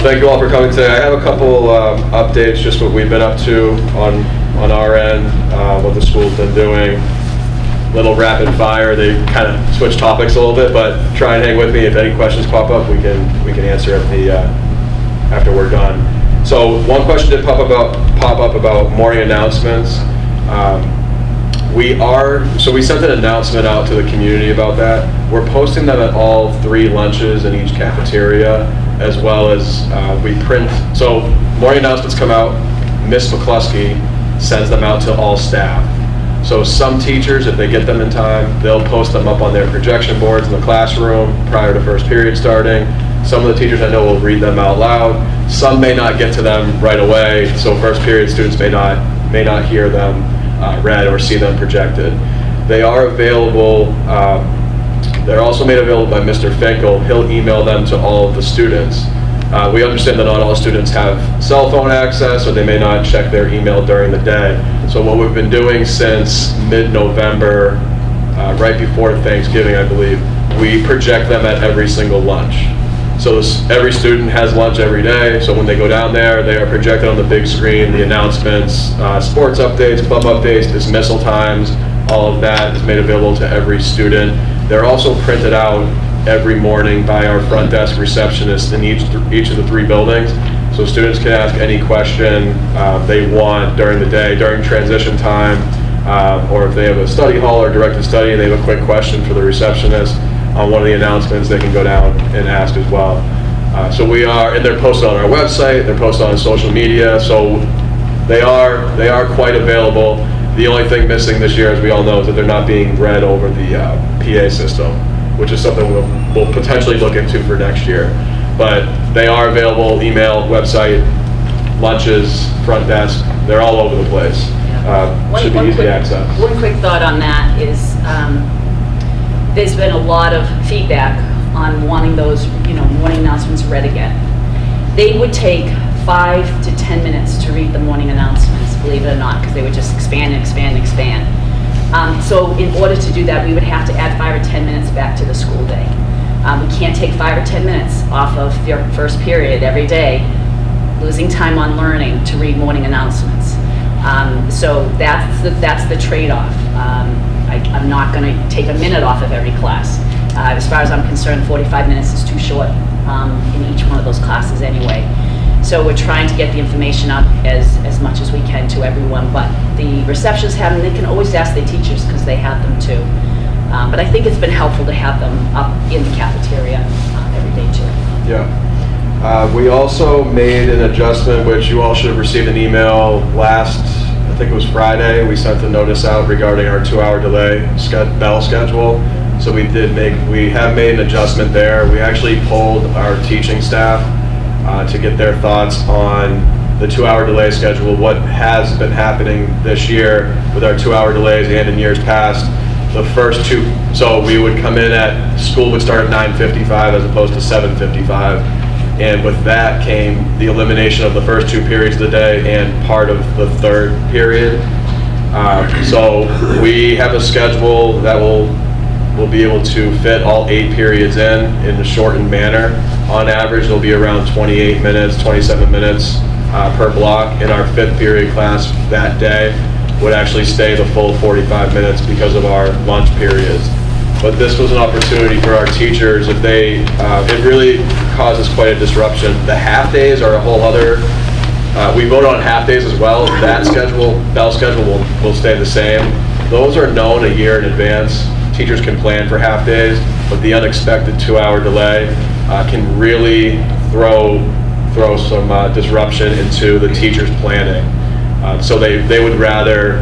thank you all for coming today. I have a couple updates, just what we've been up to on our end, what the school's been doing. Little rapid fire. They kind of switch topics a little bit, but try and hang with me. If any questions pop up, we can answer at the after we're done. So one question did pop up about morning announcements. We sent an announcement out to the community about that. We're posting them at all 3 lunches in each cafeteria, as well as we print. So morning announcements come out. Miss McCluskey sends them out to all staff. So some teachers, if they get them in time, they'll post them up on their projection boards in the classroom prior to first period starting. Some of the teachers I know will read them out loud. Some may not get to them right away, so first period students may not hear them read or see them projected. They are available. They're also made available by Mr. Finkel. He'll email them to all of the students. We understand that not all students have cell phone access, or they may not check their email during the day. So what we've been doing since mid-November, right before Thanksgiving, I believe, we project them at every single lunch. So every student has lunch every day, so when they go down there, they are projected on the big screen, the announcements, sports updates, club updates, dismissal times, all of that is made available to every student. They're also printed out every morning by our front desk receptionist in each of the 3 buildings. So students can ask any question they want during the day, during transition time, or if they have a study hall or directed study and they have a quick question for the receptionist on one of the announcements, they can go down and ask as well. And they're posted on our website, they're posted on social media, so they are quite available. The only thing missing this year, as we all know, is that they're not being read over the PA system, which is something we'll potentially look into for next year. But they are available, email, website, lunches, front desk, they're all over the place. Should be easy access. One quick thought on that is there's been a lot of feedback on wanting those morning announcements read again. They would take 5 to 10 minutes to read the morning announcements, believe it or not, because they would just expand and expand and expand. So in order to do that, we would have to add 5 or 10 minutes back to the school day. We can't take 5 or 10 minutes off of your first period every day, losing time on learning to read morning announcements. So that's the trade-off. I'm not going to take a minute off of every class. As far as I'm concerned, 45 minutes is too short in each one of those classes anyway. So we're trying to get the information up as much as we can to everyone, but the receptionists have them. They can always ask their teachers because they have them too. But I think it's been helpful to have them up in the cafeteria every day too. Yeah. We also made an adjustment, which you all should have received an email I think it was Friday. We sent a notice out regarding our 2-hour delay bell schedule. So we have made an adjustment there. We actually polled our teaching staff to get their thoughts on the 2-hour delay schedule, what has been happening this year with our 2-hour delays and in years past. The first 2, so we would come in school would start at 9:55 as opposed to 7:55. And with that came the elimination of the first 2 periods of the day and part of the 3rd period. So we have a schedule that we'll be able to fit all 8 periods in a shortened manner. On average, it'll be around 28 minutes, 27 minutes per block. In our 5th period class that day would actually stay the full 45 minutes because of our lunch periods. But this was an opportunity for our teachers. If it really causes quite a disruption. The half days are a whole other. We voted on half days as well. That bell schedule will stay the same. Those are known a year in advance. Teachers can plan for half days, but the unexpected 2-hour delay can really throw some disruption into the teachers' planning. So they would rather,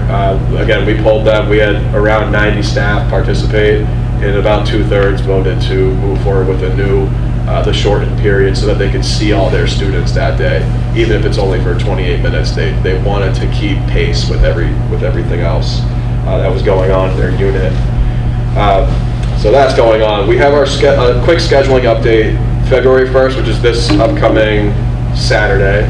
again, we polled them. We had around 90 staff participate, and about 2/3 voted to move forward with the shortened period so that they could see all their students that day, even if it's only for 28 minutes. They wanted to keep pace with everything else that was going on in their unit. So that's going on. We have our quick scheduling update, February 1st, which is this upcoming Saturday.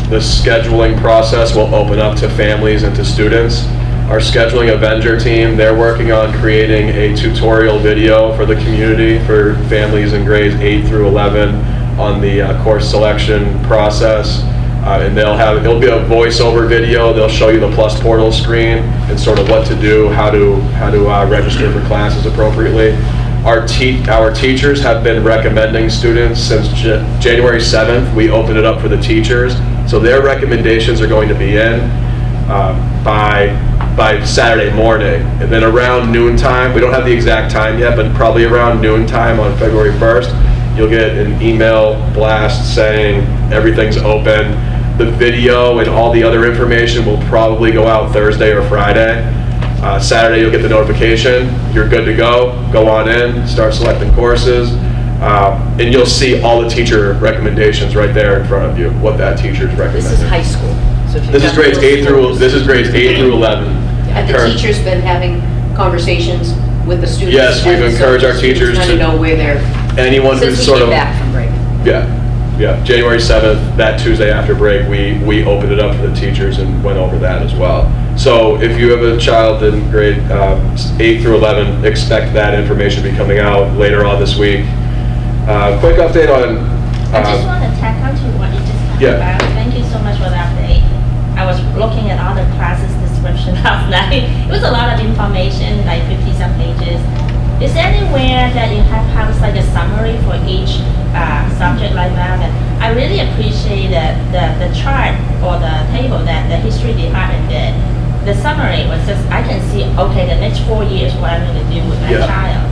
The scheduling process will open up to families and to students. Our scheduling Avenger team, they're working on creating a tutorial video for the community for families in grades 8 through 11 on the course selection process. And it'll be a voiceover video. They'll show you the Plus Portal screen and sort of what to do, how to register for classes appropriately. Our teachers have been recommending students since January 7th. We opened it up for the teachers. So their recommendations are going to be in by Saturday morning. And then around noontime, we don't have the exact time yet, but probably around noontime on February 1st, you'll get an email blast saying everything's open. The video and all the other information will probably go out Thursday or Friday. Saturday, you'll get the notification. You're good to go. Go on in, start selecting courses. And you'll see all the teacher recommendations right there in front of you, what that teacher's recommending. This is high school. So if you've This is got grades middle 8 through, schools- this is grades 8 through 11. Have the Current- teachers been having conversations with the students? Yes, we've And so encouraged our the students teachers kind to- of know where they're, Anyone Since who's we sort came of, back from break. yeah, January 7th, that Tuesday after break, we opened it up for the teachers and went over that as well. So if you have a child in grade 8 through 11, expect that information to be coming out later on this week. Quick update on, I just want to tack on to what you just talked Yeah. about. Thank you so much for the update. I was looking at all the classes description last night. It was a lot of information, like 50-some pages. Is there anywhere that you have like a summary for each subject like that? And I really appreciate the chart or the table that the history department did. The summary was just, I can see, okay, the next 4 years, what I'm going to do with my Yeah. child.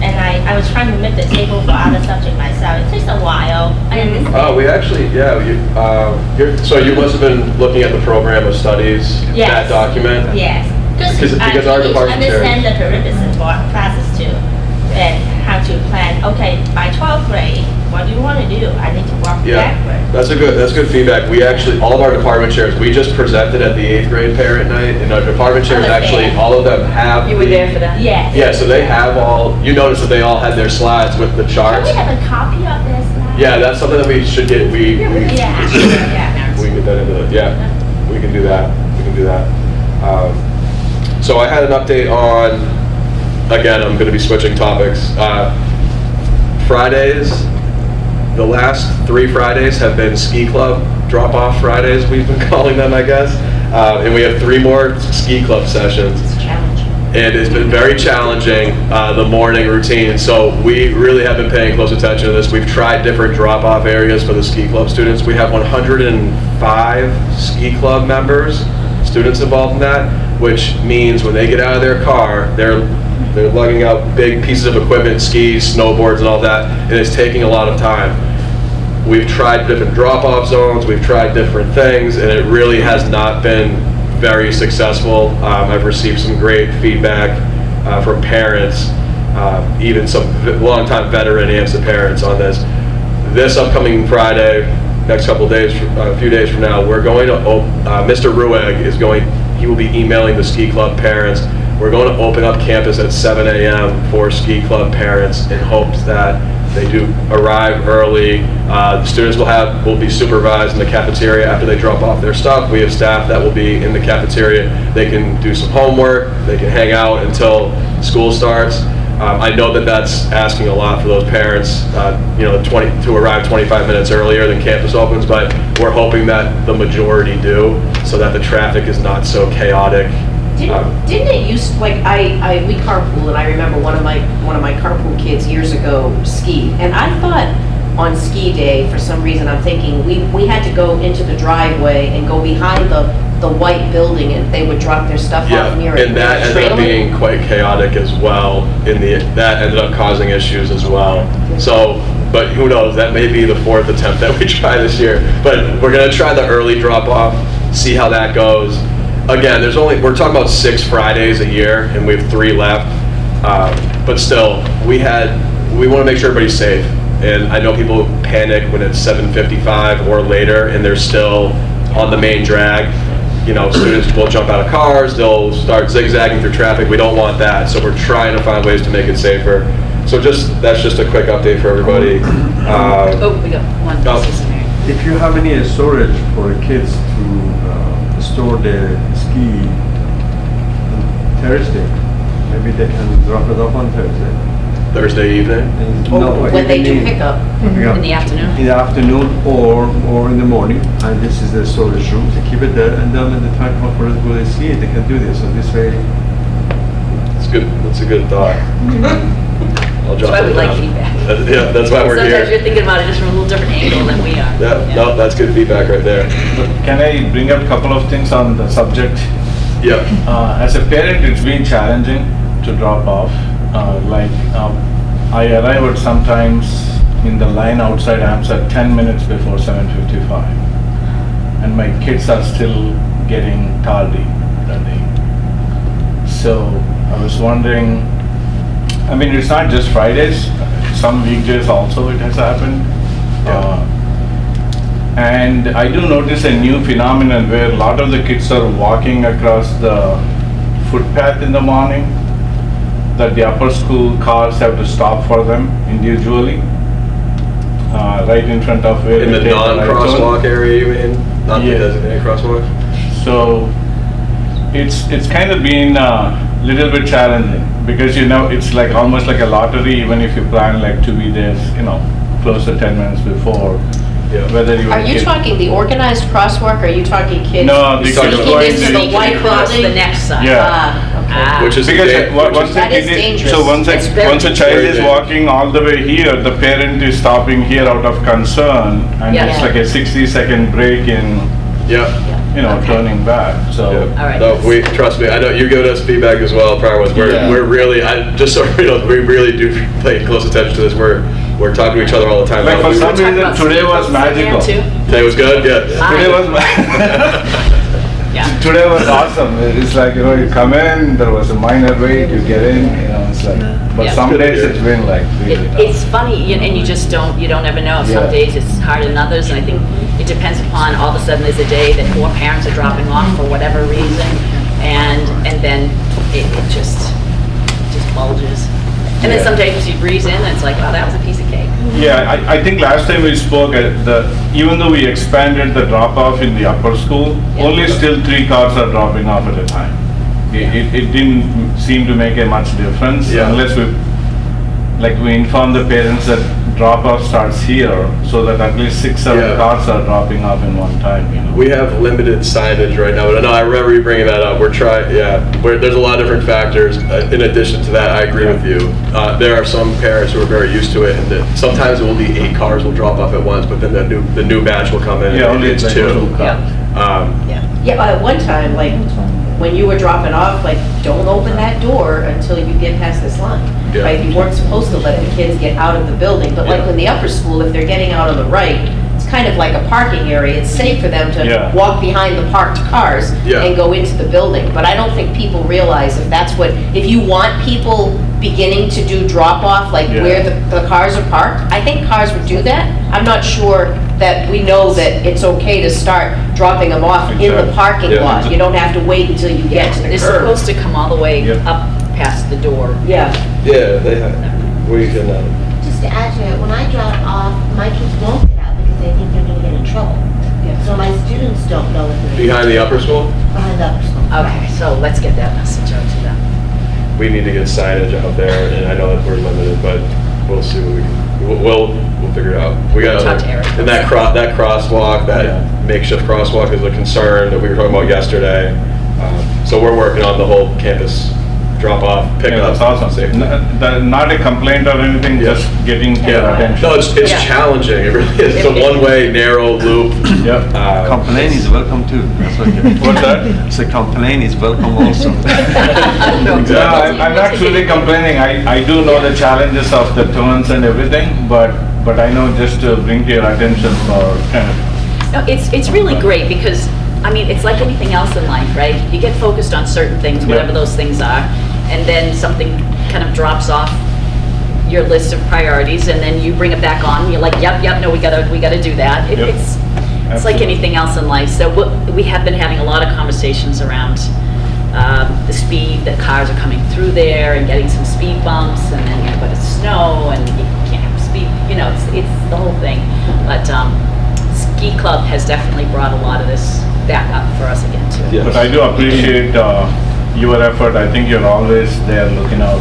And I was trying to make the table for other subjects myself. It takes a while. I understand. oh, we actually, yeah, so you must have been looking at the program of studies, Yes. that document? Yes, Because I our need to department chair- understand the prerequisites for classes too, and how to plan. Okay, by 12th grade, what do you want to do? I need to walk Yeah, backward. that's good feedback. We actually, all of our department chairs, we just presented at the 8th grade parent night, and our department chairs I was actually, there. all of them have. You were the- there for that? Yes. Yeah, so they have you notice that they all had their slides with the Can charts. we have a copy of this now? Yeah, that's something that we should get, Yeah, we yeah. can get that into the, yeah, we can do that, So I had an update on, again, I'm gonna be switching topics. Fridays, the last 3 Fridays have been ski club drop-off Fridays, we've been calling them, I guess. And we have 3 more ski club sessions. It's a challenge. And it's been very challenging, the morning routine. So we really have been paying close attention to this. We've tried different drop-off areas for the ski club students. We have 105 ski club members, students involved in that, which means when they get out of their car, they're lugging out big pieces of equipment, skis, snowboards, and all that, and it's taking a lot of time. We've tried different drop-off zones, we've tried different things, and it really has not been very successful. I've received some great feedback from parents, even some longtime veteran AMSA parents on this. This upcoming Friday, next couple days, a few days from now, we're going to, Mr. Rueg is going, he will be emailing the ski club parents. We're going to open up campus at 7 a.m. for ski club parents in hopes that they do arrive early. The students will be supervised in the cafeteria after they drop off their stuff. We have staff that will be in the cafeteria. They can do some homework. They can hang out until school starts. I know that that's asking a lot for those parents, to arrive 25 minutes earlier than campus opens, but we're hoping that the majority do, so that the traffic is not so chaotic. didn't it used, like, we carpool, and I remember one of my carpool kids years ago skied, and I thought on ski day, for some reason, I'm thinking, we had to go into the driveway and go behind the white building, and they would drop their stuff Yeah, off near it. and that ended up being quite chaotic as well. That ended up causing issues as well. So, but who knows? That may be the 4th attempt that we try this year. But we're gonna try the early drop-off, see how that goes. Again, we're talking about 6 Fridays a year, and we have 3 left. But still, we want to make sure everybody's safe. And I know people panic when it's 7:55 or later, and they're still on the main drag. Students will jump out of cars, they'll start zigzagging through traffic. We don't want that, so we're trying to find ways to make it safer. So that's just a quick update for everybody. Oh, we got one. Oh. Susan Mary. If you have any storage for the kids to store their ski on Thursday, maybe they can drop it off on Thursday. Thursday evening? No, When they do evening. pickup. Yeah. In the afternoon? In the afternoon or in the morning, and this is the storage room, they keep it there, and then when the time comes for us to go and see it, they can do this, so this way. It's good, that's a good thought. I'll That's jot why we that like down. feedback. Yeah, that's why we're Sometimes you're here. thinking about it just from a little different angle than we are. Yeah, no, that's good feedback right there. Can I bring up a couple of things on the subject? Yeah, As a parent, it's been challenging to drop off. I arrive at sometimes in the line outside AMSA 10 minutes before 7:55. And my kids are still getting tardy that day. So I was wondering, I mean, it's not just Fridays, some weekdays also it has happened. And I do notice a new phenomenon where a lot of the kids are walking across the footpath in the morning, that the upper school cars have to stop for them individually, right in front of where in the they take right non-crosswalk turn. area, you mean? Not the Yeah. designated crosswalk? So it's kind of been a little bit challenging because it's like almost like a lottery, even if you plan like to be there, close to 10 minutes before, Yeah. whether you Are you talking the organized crosswalk, or are you talking kids? No, the You're talking sneaking about- into the Sneaking white across the building? next side. Yeah. Ah, okay. Ah. Which is Because which once is- a That is kid dangerous. so once It's very once a child very is dangerous. walking all the way here, the parent is stopping here out of concern, and Yeah. it's like a 60-second break in, Yeah. Okay. turning back. So Yeah. All right. No, trust me, I know you give us feedback as well, prior ones. Yeah. We're really, just so you know, we really do pay close attention to this. We're talking to each other all the time. Like now. for some Talk reason, about today speed was bumps in there, magical. too. Today was good, yeah. Today was Yeah. today was awesome. It's like you come in, there was a minor wait, you get in, it's like. But Yeah. some Good to days hear. it's been like really tough. It's funny, and you just you don't ever know. Some Yeah. days it's harder than others, and I think it depends upon all of a sudden there's a day that more parents are dropping off for whatever reason, and then it just bulges. And then Yeah. some days you breeze in, and it's like, wow, that was a piece of cake. Yeah, I think last time we spoke, even though we expanded the drop-off in the upper school, Yeah. only still 3 cars are dropping off at a time. It didn't seem to make a much difference Yeah. unless we inform the parents that drop-off starts here, so that at least 6-7 Yeah. cars are dropping off in one time, We have limited signage right now, but no, I remember you bringing that up. There's a lot of different factors. In addition to that, I agree with you. There are some parents who are very used to it, and that sometimes it will be 8 cars will drop off at once, but then the new batch will come in. Yeah, and only it's like 2. 2 cars. Yeah. Yeah, at one time, like, when you were dropping off, like, don't open that door until you get past this line. Yeah. Right, you weren't supposed to let the kids get out of the building, but like Yeah. in the upper school, if they're getting out on the right, it's kind of like a parking area. It's safe for them to Yeah. walk behind the parked cars Yeah. and go into the building. But I don't think people realize if you want people beginning to do drop-off, like Yeah. where the cars are parked, I think cars would do that. I'm not sure that we know that it's okay to start dropping them off in the Exactly. parking Yeah. lot. You don't have to wait until you get to the They're curb. supposed to come all the way Yeah. up past the door. Yeah. Yeah, they have. We can. Just to add to it, when I drop off, my kids won't get out because they think they're gonna get in trouble. Yeah. So my students don't know if they're. Behind the upper school, Behind the upper school. Okay, so let's get that message out to them. we need to get signage out there, and I know that we're limited, but we'll see what we can. We'll figure it out. We got Talk to Eric. and that crosswalk, that Yeah. makeshift crosswalk is a concern that we were talking about yesterday. So we're working on the whole campus drop-off, Yeah, pickup. that's awesome. safety. Not a complaint or anything, Yeah. just getting their Yeah. attention. No, it's Yeah. challenging. It really is. It's a one-way, narrow loop. Yep. Complaint is welcome too, that's okay. What's that? So complaint is welcome also. No, Exactly. I'm not really complaining. I do know the challenges of the turns and everything, but I know just to bring to your attention for kind of, No, it's really great because, I mean, it's like anything else in life, right? You get focused on certain things, whatever Yeah. those things are, and then something kind of drops off your list of priorities, and then you bring it back on, and you're like, yep, no, we gotta do that. Yep. It's like Absolutely. anything else in life. So we have been having a lot of conversations around the speed that cars are coming through there, and getting some speed bumps, and then, but it's snow, and you can't have speed, it's the whole thing. But Ski Club has definitely brought a lot of this back up for us again, too. Yes. but I do appreciate your effort. I think you're always there looking out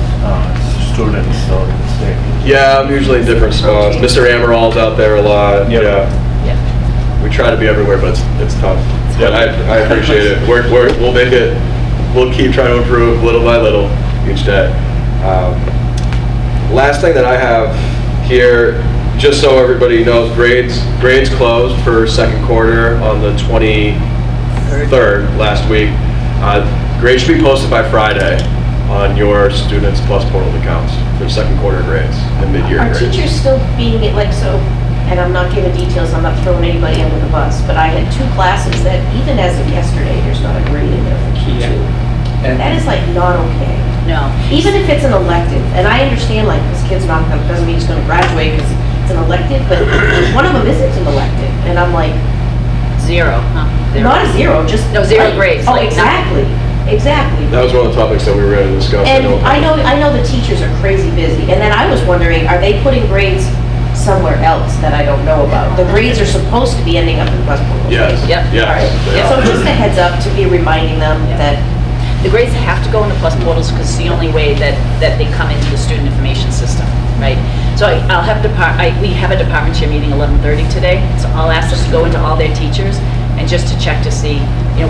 students, so it's Tuesday. Yeah, I'm usually in different spots. Mr. Amaral's out there a lot. Yep. Yeah. Yeah. We try to be everywhere, but it's tough. But I appreciate it. We'll make it, we'll keep trying to improve little by little each day. Last thing that I have here, just so everybody knows, grades closed for second quarter on the 23rd last week. Grades should be posted by Friday on your Students Plus portal accounts for second quarter grades and mid-year Are grades. teachers still being, like, so, and I'm not giving details, I'm not throwing anybody under the bus, but I had 2 classes that, even as of yesterday, there's not a grade in there for Q2. And That is like not okay. No. Even if it's an elective, and I understand, like, this kid's not gonna, doesn't mean he's gonna graduate because it's an elective, but one of them isn't an elective, and I'm like, Zero, huh? Zero. not a 0, just. No, 0 like- grades, Oh, like, exactly, exactly. That was one of the topics that we were going to discuss. And I know the teachers are crazy busy, and then I was wondering, are they putting grades somewhere else that I don't know about? The grades are supposed to be ending up in Westport. Yes. Yep. Yes. All right, they so are. just a heads up to be reminding them Yeah. that, The grades have to go into Plus portals because it's the only way that they come into the student information system, right? So I'll have we have a department chair meeting 11:30 today, so I'll ask them to go into all their teachers and just to check to see,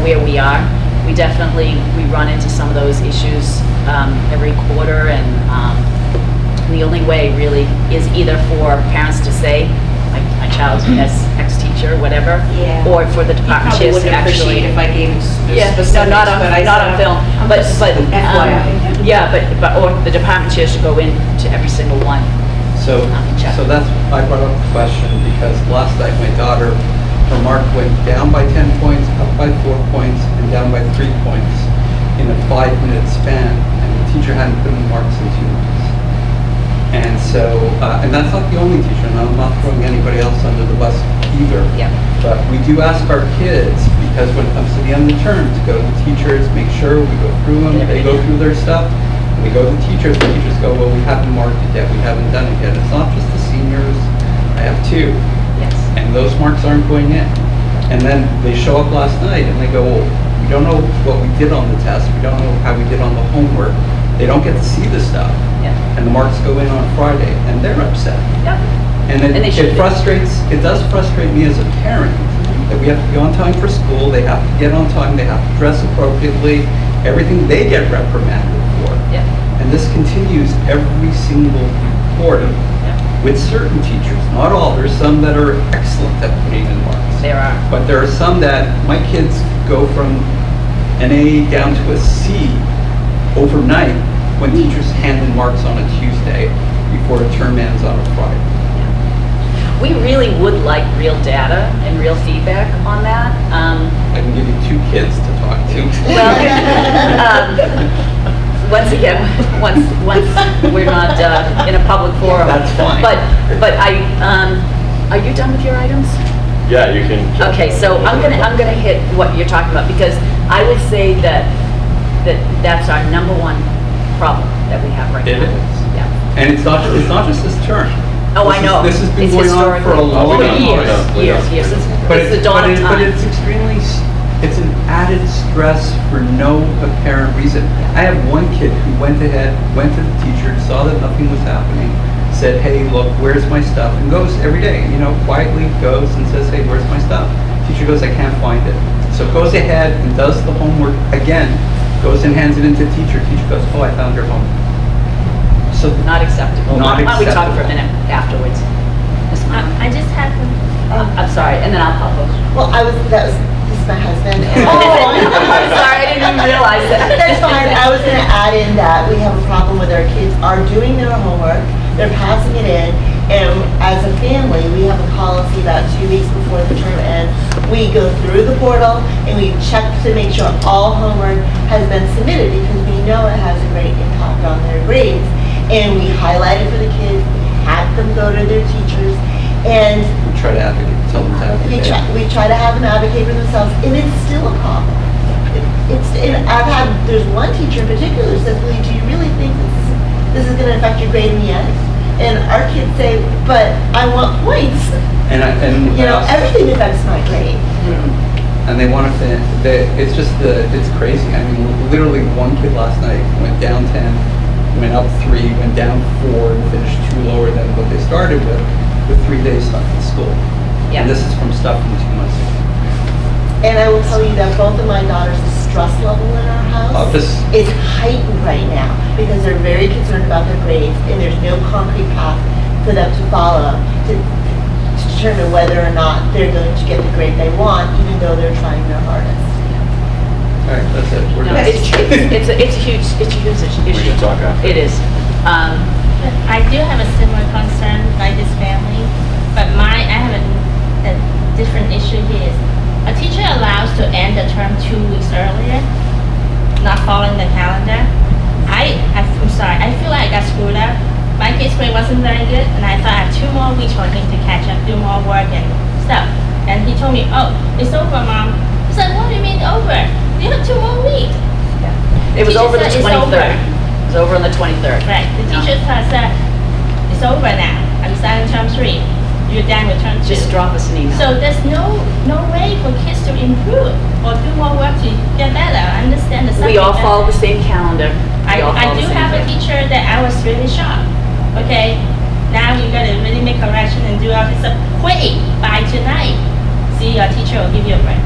where we are. We run into some of those issues every quarter, and the only way really is either for parents to say, my child has X teacher, whatever, Yeah. or for the you department probably chairs to wouldn't actually. appreciate if I gave Yeah, specifics, no, not but I on said, film, I'm but, just FYI. Yeah, but, or the department chairs should go in to every single one. so, Check. so that's, I brought up the question because last night my daughter, her mark went down by 10 points, up by 4 points, and down by 3 points in a 5-minute span, and the teacher hadn't put in marks in 2 months. And so, and that's not the only teacher, and I'm not throwing anybody else under the bus either. Yeah. But we do ask our kids, because when it comes to the end of the term, to go to the teachers, make sure we go through them, they go through their stuff. And we go to the teachers go, well, we haven't marked it yet, we haven't done it yet. It's not just the seniors, I have 2, Yes. and those marks aren't going in. And then they show up last night and they go, well, we don't know what we did on the test, we don't know how we did on the homework. They don't get to see the stuff. Yeah. And the marks go in on Friday, and they're upset. Yep. And And they should it be. it does frustrate me as a parent, that we have to be on time for school, they have to get on time, they have to dress appropriately, everything they get reprimanded for. Yep. And this continues every single quarter Yep. with certain teachers, not all, there's some that are excellent at putting in marks. There are. But there are some that, my kids go from an A down to a C overnight when teachers hand in marks on a Tuesday before a term ends on a Friday. We really would like real data and real feedback on that. I can give you 2 kids to talk to. Well, once again, once we're not in a public forum. That's fine. But are you done with your items? Yeah, you can. jump Okay, in. so I'm gonna hit what you're talking about, because I would say that's our number one problem that we have right now. It is. Yeah. And it's not just this term. Oh, I know. This has been It's going on for a historically- long we know, time. we know. Years. But It's the dawn of but time. it's extremely, it's an added stress for no apparent reason. I have one kid who went to the teacher, saw that nothing was happening, said, hey, look, where's my stuff? And goes every day, quietly goes and says, hey, where's my stuff? Teacher goes, I can't find it. So goes ahead and does the homework again, goes and hands it into teacher. Teacher goes, oh, I found your homework. So Not acceptable. Not Why don't we talk for a acceptable. minute afterwards? Ms. Meyer? I just have, I'm sorry, and then I'll pop up. Well, this is my husband. and- Oh, I'm sorry, I didn't even realize that. That's fine. I was gonna add in that we have a problem with our kids are doing their homework, they're passing it in, and as a family, we have a policy about 2 weeks before the term ends. We go through the portal and we check to make sure all homework has been submitted, because we know it has a great impact on their grades. And we highlight it for the kids, have them go to their teachers, and we try to advocate, tell them to advocate. we try to have them advocate for themselves, and it's still a problem. And there's one teacher in particular who says, well, do you really think this is gonna affect your grade in the end? And our kids say, but I want points. Everything affects my grade. And they want to, it's crazy. I mean, literally one kid last night went down 10, went up 3, went down 4, and finished 2 lower than what they started with 3 days stuck in school. Yeah. And this is from stuff from 2 months ago. And I will tell you that both of my daughters' stress level in our house This- is heightened right now because they're very concerned about their grades and there's no concrete path for them to follow to determine whether or not they're going to get the grade they want, even though they're trying their hardest. All right, that's it. We're No, done. it's a huge issue. We should talk after. It is. I do have a similar concern like this family, but I have a different issue here. Is a teacher allows to end the term 2 weeks earlier, not following the calendar. I'm sorry, I feel like I got screwed up. My kid's grade wasn't very good, and I thought I have 2 more weeks for him to catch up, do more work and stuff. And he told me, "Oh, it's over, Mom." I said, "What do you mean over? You have 2 more weeks." It was Teacher over the said it's 23rd. over. It was over on the 23rd. Right, the teacher said, "It's over now. I'm starting term 3. You're done with term 2." Just drop us an email. So there's no way for kids to improve or do more work to get better. I understand the subject. We all follow the same calendar. We all I follow do the same have a thing. teacher that I was really shocked. Okay, now you gotta really make correction and do all this stuff. Quick, by tonight, see your teacher will give you a break.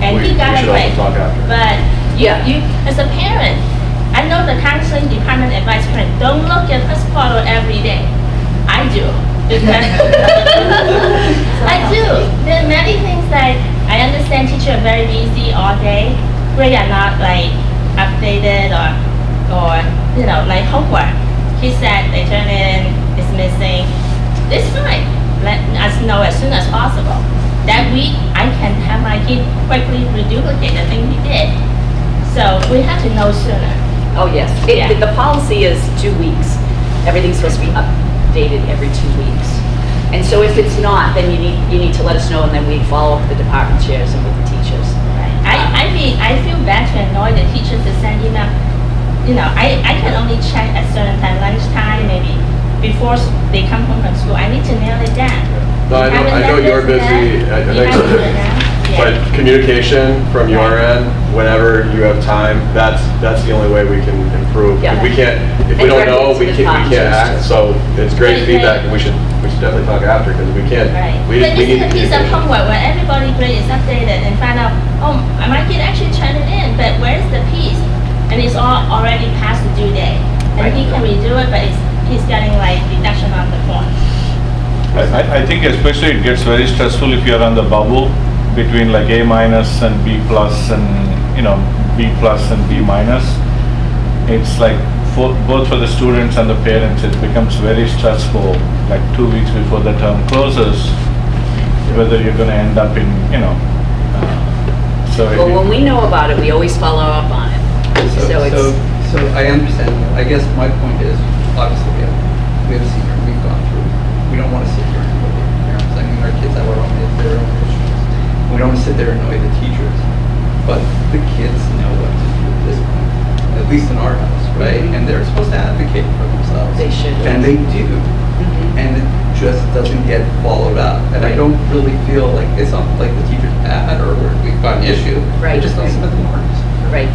And he got a We break. should also talk after. But Yeah. you, as a parent, I know the counseling department advice parent, don't look at this portal every day. I do. I do. There are many things that I understand teachers are very busy all day. Grades are not like updated or like homework. He said they turn in, it's missing. It's fine. Let us know as soon as possible. That week, I can have my kid quickly reduplicate the thing he did. So we have to know sooner. Oh, yes. Yeah. The policy is 2 weeks. Everything's supposed to be updated every 2 weeks. And so if it's not, then you need to let us know, and then we follow up with the department chairs and with the teachers. I feel bad to annoy the teachers to send email. I can only check at certain time, lunchtime, maybe before they come home from school. I need to nail it down. No, I You haven't know done you're this busy. yet? I You think so. haven't done that? Yeah. But communication from your end, whenever you have time, that's the only way we can improve. Yeah. We can't, if we And don't direct know, it to we the can't department act. chairs. So it's great Right, feedback, right. and we should definitely talk after, because we can't, Right. we But need this is a piece of communication. homework where everybody grade is updated and find out, oh, my kid actually turned it in, but where's the piece? And it's all already past the due date. And he can redo it, but he's getting like deduction on the form. I think especially it gets very stressful if you're on the bubble between like A minus and B plus and, B plus and B minus. It's like both for the students and the parents, it becomes very stressful, like 2 weeks before the term closes, whether you're gonna end up in, so. Well, when we know about it, we always follow up on it. So it's, So I understand. I guess my point is, obviously, we have a secret we've gone through. We don't want to sit here and annoy the parents. I mean, our kids have their own issues. We don't want to sit there and annoy the teachers. But the kids know what to do at this point, at least in our house, right? And they're supposed to advocate for themselves. They should. And they do. Mhm. And it just doesn't get followed up. And I don't really feel like, it's not like the teacher's bad or we've got an issue. Right. They just don't submit the marks. right.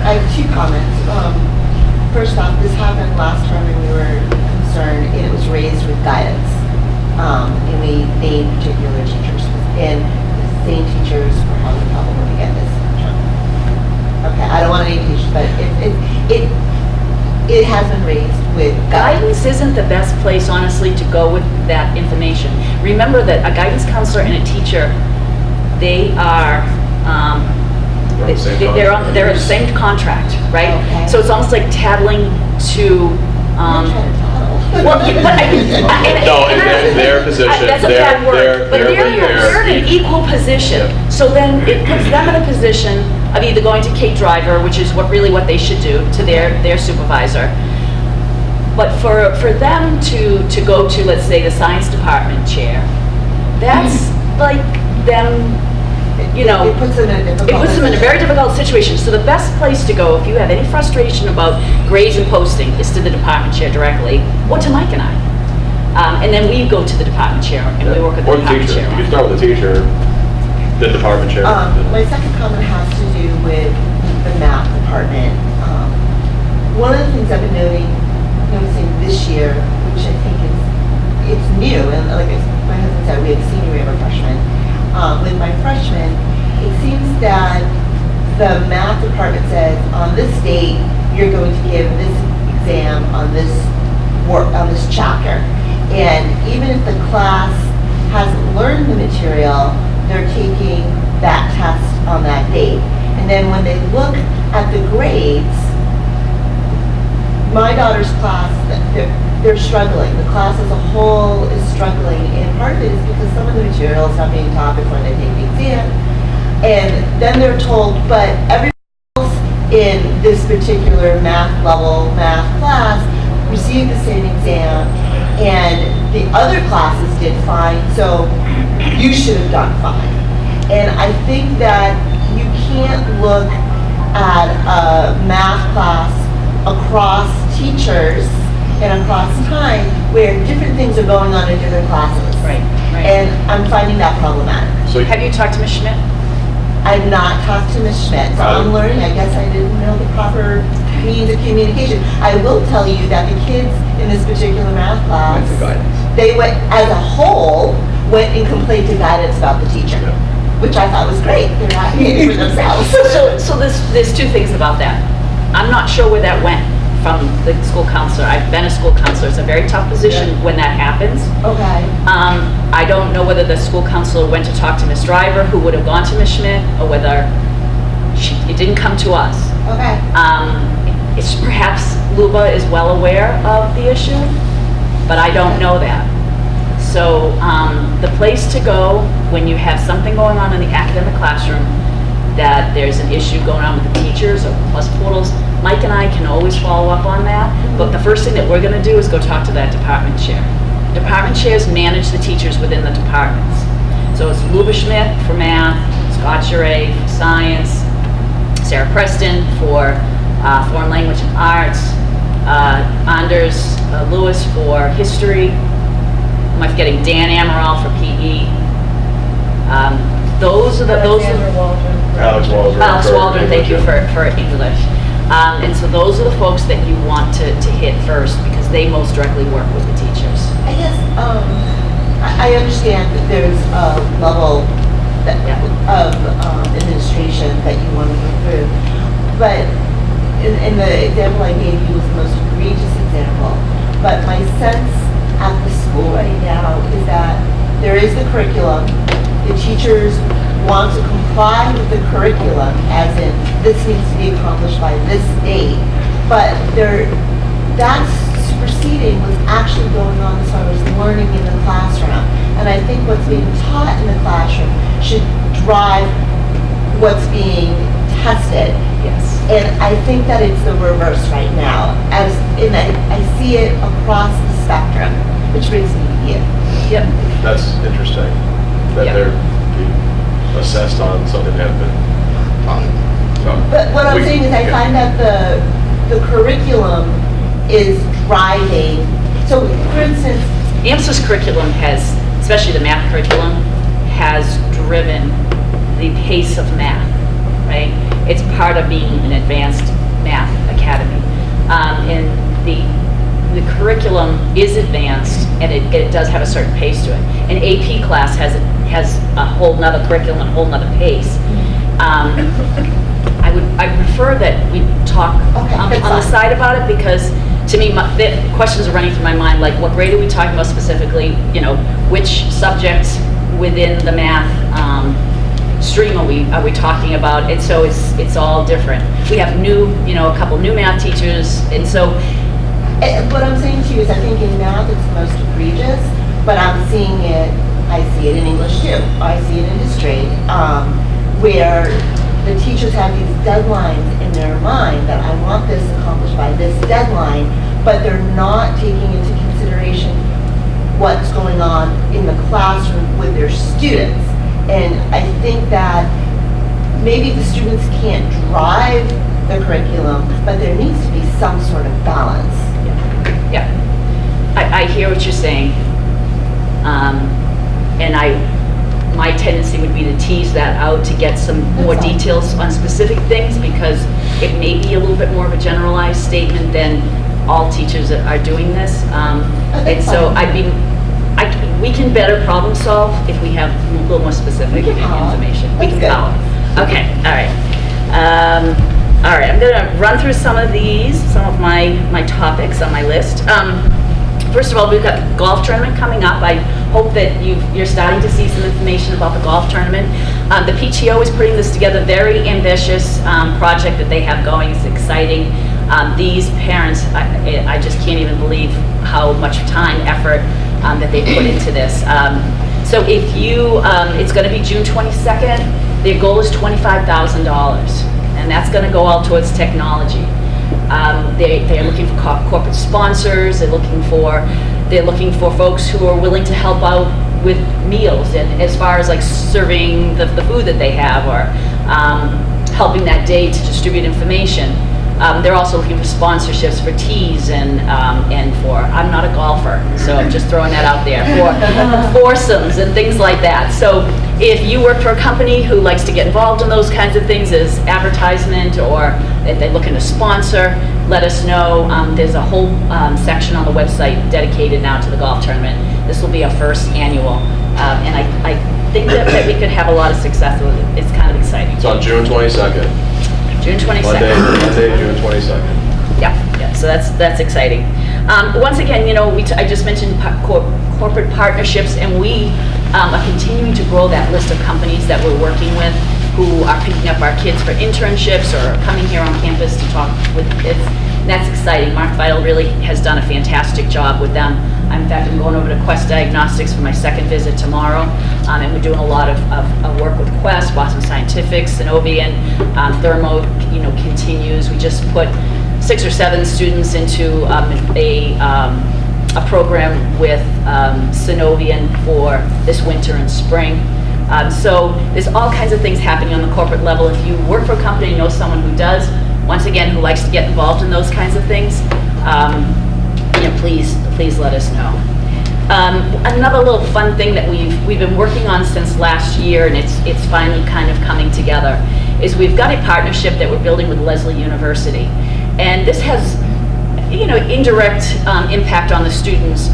I have 2 comments. First off, this happened last term and we were concerned, and it was raised with guidance. And we named particular teachers. And the same teachers were having a problem with again this term. Okay, I don't want to name teachers, but it has been raised with guidance. Guidance isn't the best place, honestly, to go with that information. Remember that a guidance counselor and a teacher, they are, They're on the same they're in the same contract, right? Okay. So it's almost like tattling to, I'm trying to tattle. well, but No, in their position, That's a they're- bad word, but they're they're in an equal position. Yeah. So then it puts them in a position of either going to Kate Driver, which is what they should do, to their supervisor. But for them to go to, let's say, the science department chair, that's like them, It puts them in a difficult it puts them in a very position. difficult situation. So the best place to go, if you have any frustration about grades and posting, is to the department chair directly, or to Mike and I. And then we go to the department chair, and we work with the Or the department teacher. chair. You can start with the teacher, the department chair. My second comment has to do with the math department. one of the things I've been noticing this year, which I think it's new, and like my husband said, we have a senior, we have a freshman. With my freshman, it seems that the math department says, on this date, you're going to give this exam on this work, on this chapter. And even if the class hasn't learned the material, they're taking that test on that date. And then when they look at the grades, my daughter's class, they're struggling. The class as a whole is struggling, and part of it is because some of the material is not being taught before they take the exam. And then they're told, but everyone else in this particular math class received the same exam, and the other classes did fine, so you should have done fine. And I think that you can't look at a math class across teachers and across time where different things are going on in different classes. Right. And I'm finding that problematic. So Have you talked to Ms. Schmidt? I've not talked to Ms. Schmidt, so I'm learning. I guess I didn't know the proper means of communication. I will tell you that the kids in this particular math class, Went to guidance. they went, as a whole, went and complained to guidance about the teacher, which I thought was great. They're advocating for themselves. So there's two things about that. I'm not sure where that went from the school counselor. I've been a school counselor. It's a very tough position when that happens. Okay. I don't know whether the school counselor went to talk to Ms. Driver, who would have gone to Ms. Schmidt, or whether it didn't come to us. Okay. It's perhaps Luba is well aware of the issue, but I don't know that. So the place to go when you have something going on in the academic classroom, that there's an issue going on with the teachers or plus portals, Mike and I can always follow up on that, but the first thing that we're gonna do is go talk to that department chair. Department chairs manage the teachers within the departments. So it's Luba Schmidt for math, Scott Giray for science, Sarah Preston for foreign language and arts, Anders Lewis for history, am I forgetting Dan Amaral for PE? Those are Alex Waldron. Alex Waldron, thank you for English. And so those are the folks that you want to hit first, because they most directly work with the teachers. I guess, I understand that there's a level of administration that you want to go through, but in the example I gave you was the most egregious example. But my sense at the school right now is that there is the curriculum, the teachers want to comply with the curriculum, as in this needs to be accomplished by this date, but that's superseding what's actually going on as far as learning in the classroom. And I think what's being taught in the classroom should drive what's being tested. Yes. And I think that it's the reverse right now, and I see it across the spectrum, which brings me to you. Yep. That's interesting, that Yeah. they're being assessed on something that had been taught. So, But what I'm we- saying is I yeah. find that the curriculum is driving, so for instance, AMSA's curriculum has, especially the math curriculum, has driven the pace of math, right? It's part of being an advanced math academy. And the curriculum is advanced, and it does have a certain pace to it. An AP class has a whole nother curriculum and a whole nother pace. I prefer that we talk Okay, on that's the fine. side about it, because to me, the questions are running through my mind, like what grade are we talking about specifically? You know, which subjects within the math stream are we talking about? And so it's all different. We have a couple new math teachers, and so what I'm saying to you is I think in math it's the most egregious, but I see it in English too. I see it in history, where the teachers have these deadlines in their mind that I want this accomplished by this deadline, but they're not taking into consideration what's going on in the classroom with their students. And I think that maybe the students can't drive the curriculum, but there needs to be some sort of balance. yeah, I hear what you're saying. And my tendency would be to to tease that out to get some more That's fine. details on specific things, because it may be a little bit more of a generalized statement than all teachers that are doing this. And That's so fine. we can better problem solve if we have a little more specific We can power. information. We That's can good. power. Okay, all right. All right, I'm gonna run through some of my topics on my list. First of all, we've got the golf tournament coming up. I hope that you're starting to see some information about the golf tournament. The PTO is putting this together, very ambitious project that they have going. It's exciting. These parents, I just can't even believe how much time, effort that they put into this. So if you, it's going to be June 22nd. Their goal is $25,000, and that's going to go all towards technology. They're looking for corporate sponsors. They're looking for folks who are willing to help out with meals, and as far as like serving the food that they have, or helping that day to distribute information. They're also looking for sponsorships for teas and for, I'm not a golfer, so I'm just throwing that out there, for foursomes and things like that. So if you work for a company who likes to get involved in those kinds of things as advertisement, or if they're looking to sponsor, let us know. There's a whole section on the website dedicated now to the golf tournament. This will be our first annual, and I think that we could have a lot of success with it. It's kind of exciting. It's on June 22nd. June 22nd. Monday, June 22nd. Yeah, so that's exciting. Once again, I just mentioned corporate partnerships, and we are continuing to grow that list of companies that we're working with, who are picking up our kids for internships or coming here on campus to talk with kids. And that's exciting. Mark Vital really has done a fantastic job with them. In fact, I'm going over to Quest Diagnostics for my second visit tomorrow, and we're doing a lot of work with Quest, Boston Scientific, Synovian, Thermo, continues. We just put 6 or 7 students into a program with Synovian for this winter and spring. So there's all kinds of things happening on the corporate level. If you work for a company and know someone who does, once again, who likes to get involved in those kinds of things, please let us know. Another little fun thing that we've been working on since last year, and it's finally kind of coming together, is we've got a partnership that we're building with Lesley University, and this has indirect impact on the students.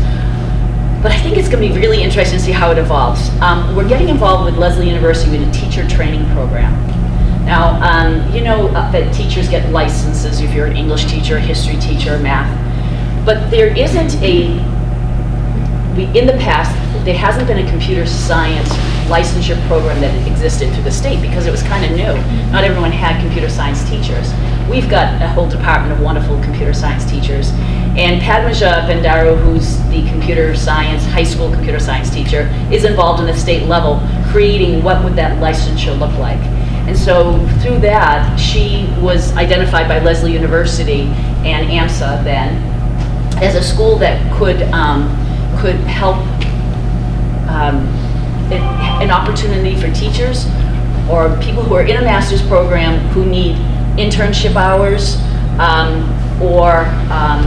But I think it's going to be really interesting to see how it evolves. We're getting involved with Lesley University with a teacher training program. Now, that teachers get licenses if you're an English teacher, a history teacher, math. But there isn't in the past, there hasn't been a computer science licensure program that existed through the state, because it was kind of new. Not everyone had computer science teachers. We've got a whole department of wonderful computer science teachers. And Padmaja Bendaru, who's the high school computer science teacher, is involved in the state level, creating what would that licensure look like. And so through that, she was identified by Lesley University and AMSA then as a school that could help an opportunity for teachers or people who are in a master's program who need internship hours, or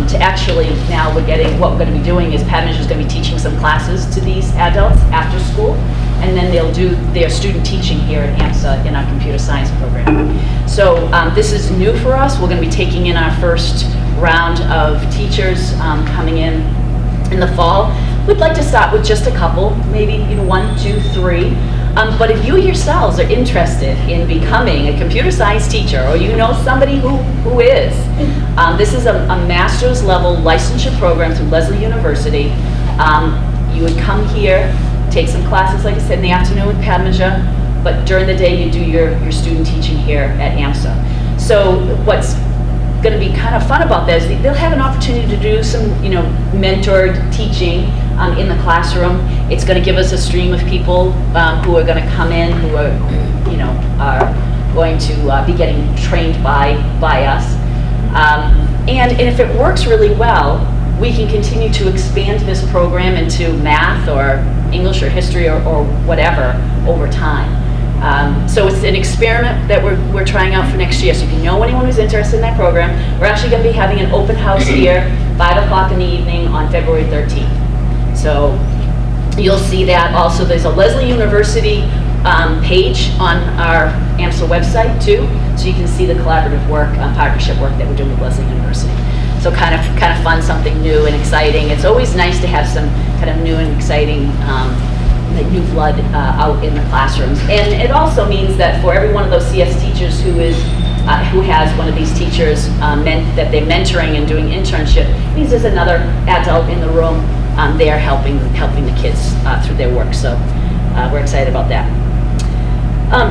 to actually, now what we're going to be doing is Padmaja is going to be teaching some classes to these adults after school, and then they'll do their student teaching here at AMSA in our computer science program. So this is new for us. We're going to be taking in our first round of teachers coming in the fall. We'd like to start with just a couple, maybe 1, 2, 3. But if you yourselves are interested in becoming a computer science teacher, or you know somebody who is, this is a master's level licensure program through Lesley University. You would come here, take some classes, like I said, in the afternoon with Padmaja, but during the day you do your student teaching here at AMSA. So what's going to be kind of fun about this, they'll have an opportunity to do some, mentored teaching in the classroom. It's going to give us a stream of people who are going to come in, who are, are going to be getting trained by us. And if it works really well, we can continue to expand this program into math or English or history or whatever over time. So it's an experiment that we're trying out for next year. So if you know anyone who's interested in that program, we're actually going to be having an open house here, 5 o'clock in the evening on February 13th. So you'll see that. Also, there's a Lesley University page on our AMSA website too, so you can see the collaborative work, partnership work that we're doing with Lesley University. So kind of fun, something new and exciting. It's always nice to have some kind of new and exciting like new blood out in the classrooms. And it also means that for every one of those CS teachers who has one of these teachers that they're mentoring and doing internship, it means there's another adult in the room there helping the kids through their work. So we're excited about that.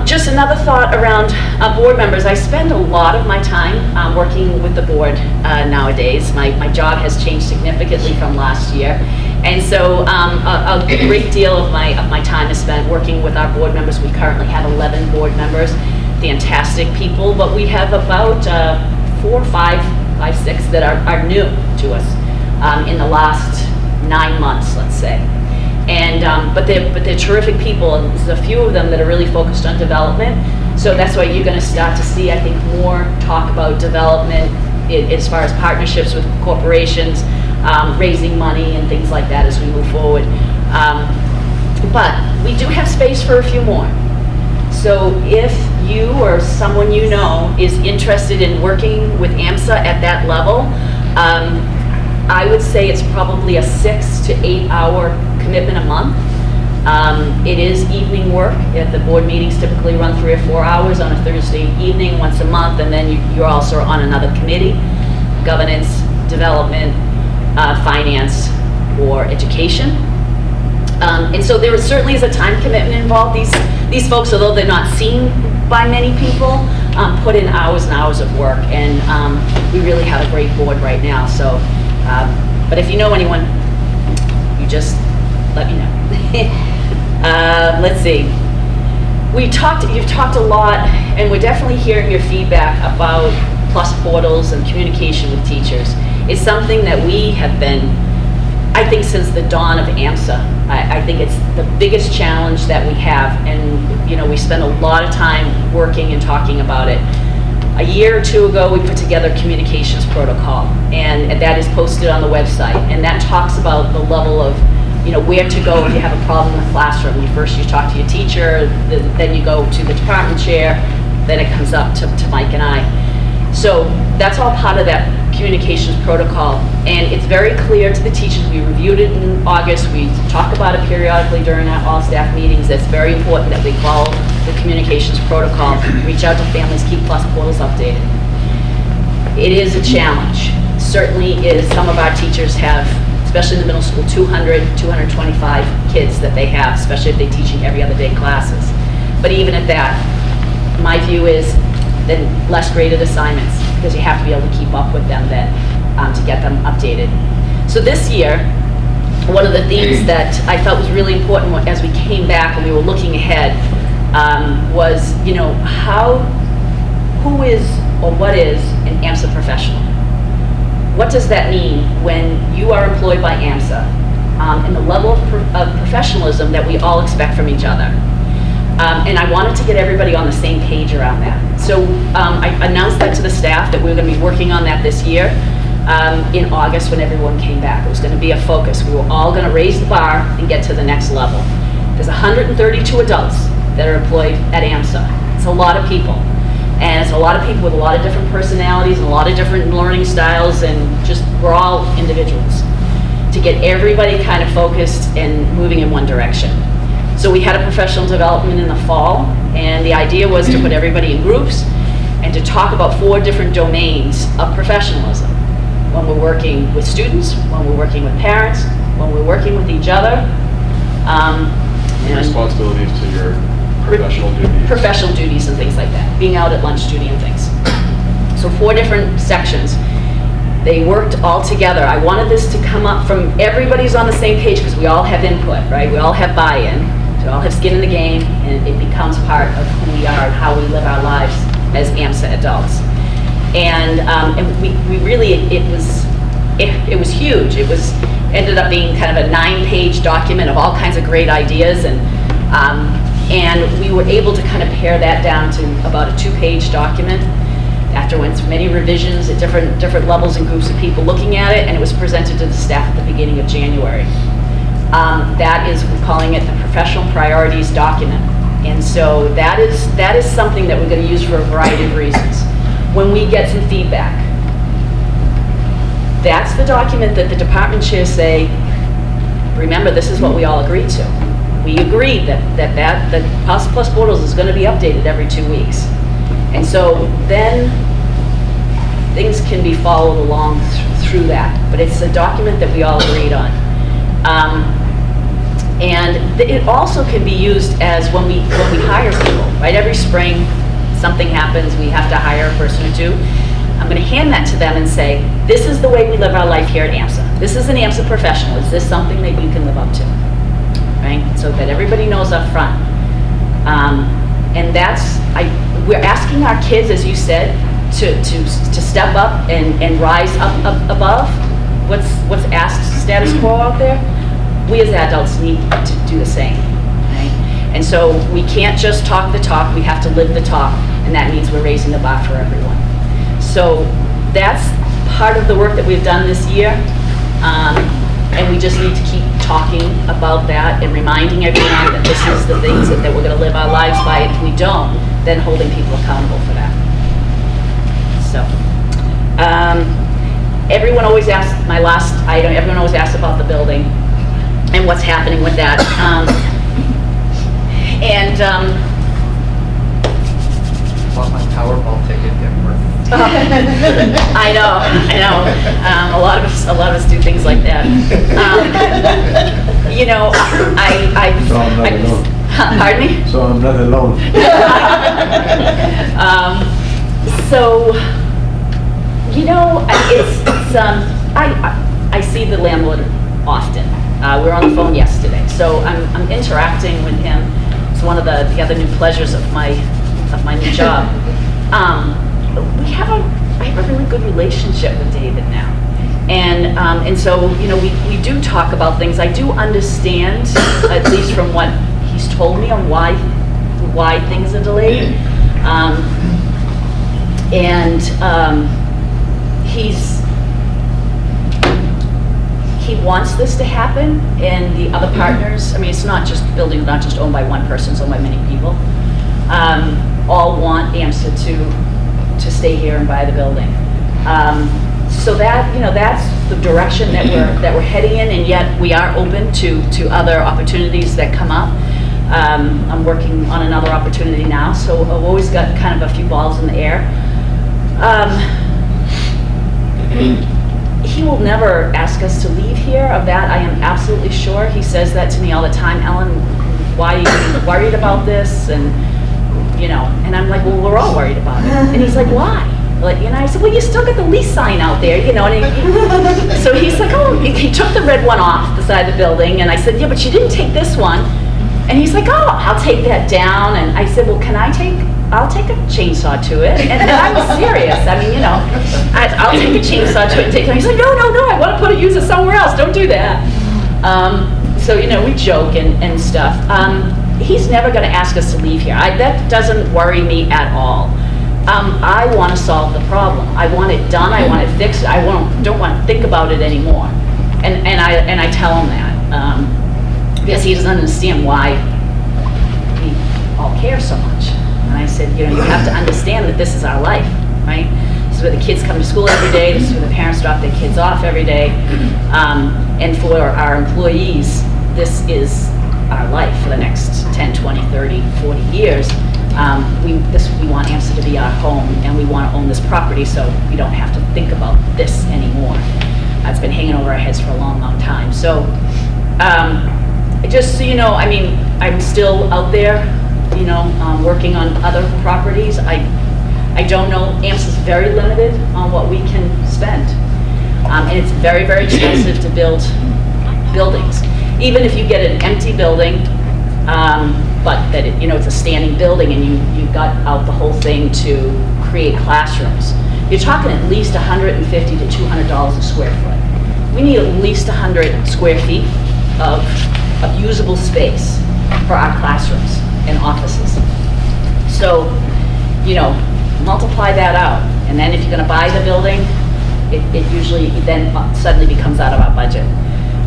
Just another thought around board members. I spend a lot of my time working with the board nowadays. My job has changed significantly from last year. And so a great deal of my time is spent working with our board members. We currently have 11 board members, fantastic people, but we have about 4, 5, 6 that are new to us in the last 9 months, let's say. And but they're terrific people, and there's a few of them that are really focused on development. So that's why you're going to start to see, I think, more talk about development as far as partnerships with corporations, raising money and things like that as we move forward. But we do have space for a few more. So if you or someone you know is interested in working with AMSA at that level, I would say it's probably a 6 to 8 hour commitment a month. It is evening work. The board meetings typically run 3 or 4 hours on a Thursday evening once a month, and then you're also on another committee, governance, development, finance, or education. And so there certainly is a time commitment involved. These folks, although they're not seen by many people, put in hours and hours of work, and we really have a great board right now. So, but if you know anyone, you just let me know. Let's see. You've talked a lot, and we're definitely hearing your feedback about PLUS portals and communication with teachers. It's something that we have been, I think, since the dawn of AMSA. I think it's the biggest challenge that we have, and we spend a lot of time working and talking about it. A year or two ago, we put together a communications protocol, and that is posted on the website, and that talks about the level of where to go if you have a problem in the classroom. You talk to your teacher, then you go to the department chair, then it comes up to Mike and I. So that's all part of that communications protocol, and it's very clear to the teachers. We reviewed it in August. We talk about it periodically during our all-staff meetings. It's very important that we follow the communications protocol, reach out to families, keep PLUS portals updated. It is a challenge. Certainly is. Some of our teachers have, especially in the middle school, 200, 225 kids that they have, especially if they're teaching every other day classes. But even at that, my view is then less graded assignments, because you have to be able to keep up with them to get them updated. So this year, one of the themes that I felt was really important as we came back and we were looking ahead was, who is or what is an AMSA professional? What does that mean when you are employed by AMSA, and the level of professionalism that we all expect from each other? And I wanted to get everybody on the same page around that. So I announced that to the staff that we were going to be working on that this year in August when everyone came back. It was going to be a focus. We were all going to raise the bar and get to the next level. There's 132 adults that are employed at AMSA. It's a lot of people. And it's a lot of people with a lot of different personalities and a lot of different learning styles, and just we're all individuals. To get everybody kind of focused and moving in one direction. So we had a professional development in the fall, and the idea was to put everybody in groups and to talk about 4 different domains of professionalism. When we're working with students, when we're working with parents, when we're working with each other. Your responsibilities to your professional duties. Professional duties and things like that. Being out at lunch duty and things. So 4 different sections. They worked all together. I wanted this to come up from everybody's on the same page, because we all have input, right? We all have buy-in. We all have skin in the game, and it becomes part of who we are and how we live our lives as AMSA adults. And we really, it was huge. It ended up being kind of a 9-page document of all kinds of great ideas, and we were able to kind of pare that down to about a 2-page document. After went through many revisions at different levels and groups of people looking at it, and it was presented to the staff at the beginning of January. That is, we're calling it the Professional Priorities Document. And so that is something that we're going to use for a variety of reasons. When we get some feedback, that's the document that the department chairs say, remember, this is what we all agreed to. We agreed that House Plus Portals is going to be updated every 2 weeks. And so then things can be followed along through that. But it's a document that we all agreed on. And it also can be used as when we hire people, right? Every spring, something happens, we have to hire a person or two. I'm going to hand that to them and say, this is the way we live our life here at AMSA. This is an AMSA professional. Is this something that you can live up to? Right? So that everybody knows up front. And we're asking our kids, as you said, to step up and rise up above what's asked status quo out there. We as adults need to do the same. Right? And so we can't just talk the talk, we have to live the talk, and that means we're raising the bar for everyone. So that's part of the work that we've done this year, and we just need to keep talking about that and reminding everyone that this is the things that we're going to live our lives by, and if we don't, then holding people accountable for that. So, everyone always asks, my last item, everyone always asks about the building and what's happening with that. Bought my Powerball ticket, didn't work. I know. A lot of us do things like that. You know, So I'm not alone. Pardon me? So I'm not alone. So, you know, I see the landlord often. We were on the phone yesterday, so I'm interacting with him. It's one of the other new pleasures of my new job. I have a really good relationship with David now, and so you know we do talk about things. I do understand, at least from what he's told me, on why things are delayed, he wants this to happen, and the other partners, I mean, it's not just building, not just owned by one person, it's owned by many people, all want AMSA to stay here and buy the building. So that, you know, that's the direction that we're heading in, and yet we are open to other opportunities that come up. I'm working on another opportunity now, so I've always got kind of a few balls in the air. He will never ask us to leave here. Of that, I am absolutely sure. He says that to me all the time. Ellen, why are you worried about this? And you know, and I'm like, well, we're all worried about it. And he's like, why? Like, you know, I said, well, you still got the lease sign out there, you know. And so he's like, oh, he took the red one off the side of the building, and I said, yeah, but you didn't take this one. And he's like, oh, I'll take that down. And I said, well, I'll take a chainsaw to it. And I was serious. I mean, you know, I'll take a chainsaw to it and take it. He's like, no, I want to use it somewhere else. Don't do that. So, you know, we joke and stuff. He's never going to ask us to leave here. That doesn't worry me at all. I want to solve the problem. I want it done. I want it fixed. I don't want to think about it anymore. And I tell him that. Because he doesn't understand why we all care so much. And I said, you know, you have to understand that this is our life, right? This is where the kids come to school every day. This is where the parents drop their kids off every day. And for our employees, this is our life for the next 10, 20, 30, 40 years. We want AMSA to be our home, and we want to own this property so we don't have to think about this anymore. It's been hanging over our heads for a long, long time. So, just so you know, I mean, I'm still out there, you know, working on other properties. I don't know, AMSA is very limited on what we can spend. And it's very, very expensive to build buildings. Even if you get an empty building, but that you know, it's a standing building and you got out the whole thing to create classrooms, you're talking at least $150 to $200 a square foot. We need at least 100 square feet of usable space for our classrooms and offices. So, you know, multiply that out, and then if you're going to buy the building, it usually then suddenly becomes out of our budget.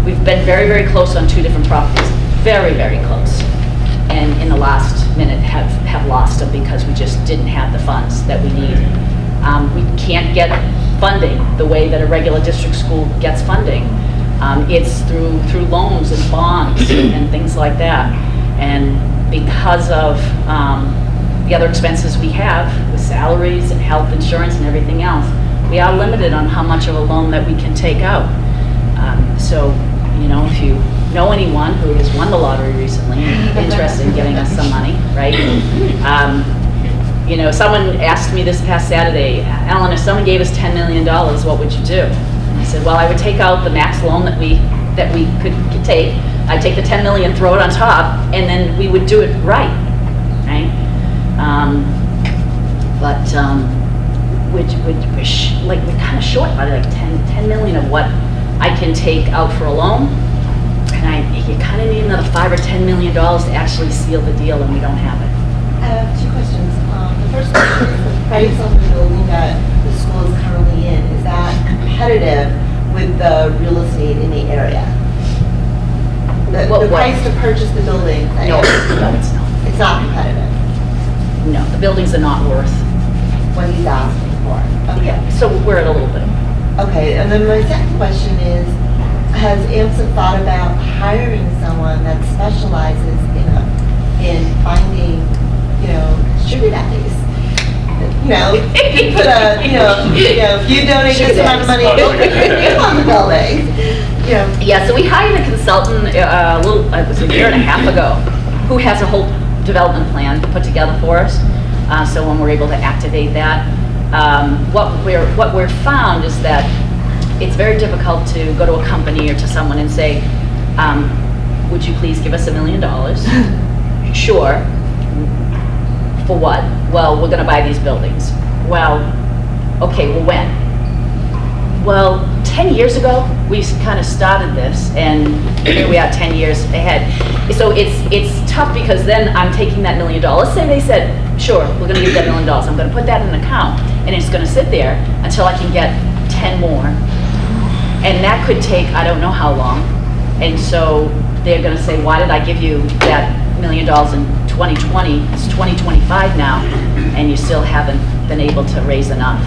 We've been very, very close on 2 different properties, very, very close. And in the last minute have lost them because we just didn't have the funds that we need. We can't get funding the way that a regular district school gets funding. It's through loans and bonds and things like that. And because of the other expenses we have with salaries and health insurance and everything else, we are limited on how much of a loan that we can take out. So, you know, if you know anyone who has won the lottery recently and interested in giving us some money, right? You know, someone asked me this past Saturday, Ellen, if someone gave us $10 million, what would you do? And I said, well, I would take out the max loan that we could take. I'd take the 10 million, throw it on top, and then we would do it right? We're kind of short by like 10 million of what I can take out for a loan, and you kind of need another $5 or $10 million to actually seal the deal, and we don't have it. I have two questions. The first question is the price on the building that the school is currently in, is that competitive with the real estate in the area? The price to purchase the building? No, it's not. It's not competitive? No, the buildings are not worth. What he's asking for? Okay. Yeah, so we're at a little bit. Okay, and then my second question is, has AMSA thought about hiring someone that specializes in finding, you know, sugar daddies? You know, you put if you donate this amount of money, we'll put your name on the building. You know. Yeah, so we hired a consultant it was a year and a half ago, who has a whole development plan put together for us. So when we're able to activate that, what we're found is that it's very difficult to go to a company or to someone and say, would you please give us $1 million? Sure. For what? Well, we're going to buy these buildings. Well, okay, well, when? Well, 10 years ago, we kind of started this, and here we are 10 years ahead. So it's tough because then I'm taking that $1 million. Let's say they said, sure, we're going to give you that $1 million. I'm going to put that in an account, and it's going to sit there until I can get 10 more. And that could take, I don't know how long. And so they're going to say, why did I give you that $1 million in 2020? It's 2025 now, and you still haven't been able to raise enough.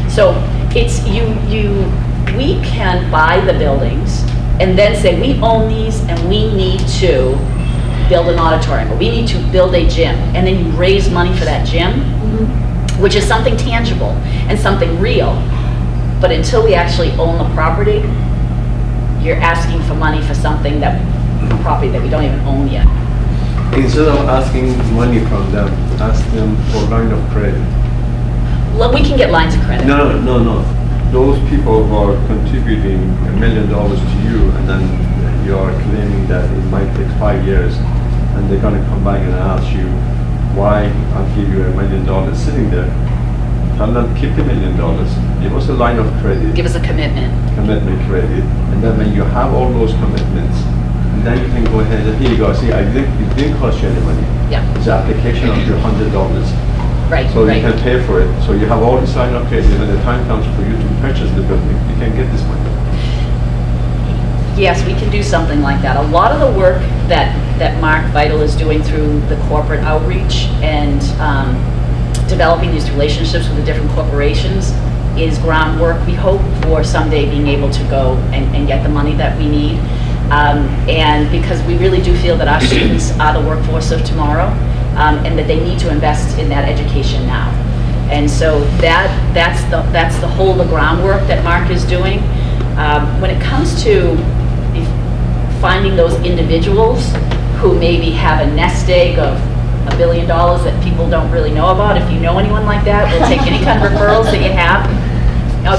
So it's we can buy the buildings and then say, we own these and we need to build an auditorium, or we need to build a gym, and then you raise money for that gym, which is something tangible and something real. But until we actually own the property, you're asking for money for something property that we don't even own yet. Instead of asking money from them, ask them for line of credit. Well, we can get lines of credit. No. Those people who are contributing $1 million to you, and then you are claiming that it might take 5 years, and they're going to come back and ask you, why I'll give you $1 million sitting there. Tell them, keep the $1 million. Give us a line of credit. Give us a commitment. Commitment credit. And then when you have all those commitments, and then you can go ahead and, here you go, see, it didn't cost you any money. Yeah. It's an application of your $100. Right, So right. you can pay for it. So you have all the sign up credit, and when the time comes for you to purchase the building, you can get this money. Yes, we can do something like that. A lot of the work that Mark Vital is doing through the corporate outreach and developing these relationships with the different corporations is groundwork, we hope, for someday being able to go and get the money that we need. And because we really do feel that our students are the workforce of tomorrow, and that they need to invest in that education now. And so that's the groundwork that Mark is doing. When it comes to finding those individuals who maybe have a nest egg of $1 billion that people don't really know about, if you know anyone like that, we'll take any kind of referrals that you have.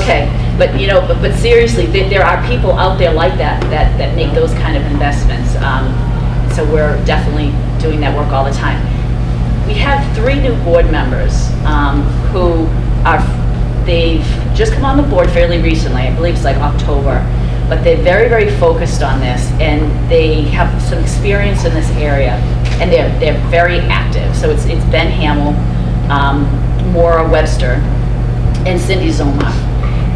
Okay, but seriously, there are people out there like that make those kind of investments. So we're definitely doing that work all the time. We have 3 new board members who they've just come on the board fairly recently. I believe it's like October, but they're very, very focused on this, and they have some experience in this area, and they're very active. So it's Ben Hamill, Maura Webster, and Cindy Zoma.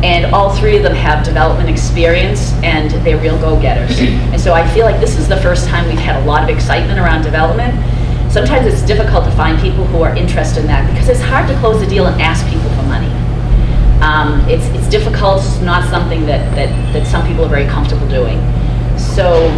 And all 3 of them have development experience, and they're real go-getters. And so I feel like this is the first time we've had a lot of excitement around development. sometimes it's difficult to find people who are interested in that because it's hard to close a deal and ask people for money. It's difficult, it's not something that some people are very comfortable doing. So,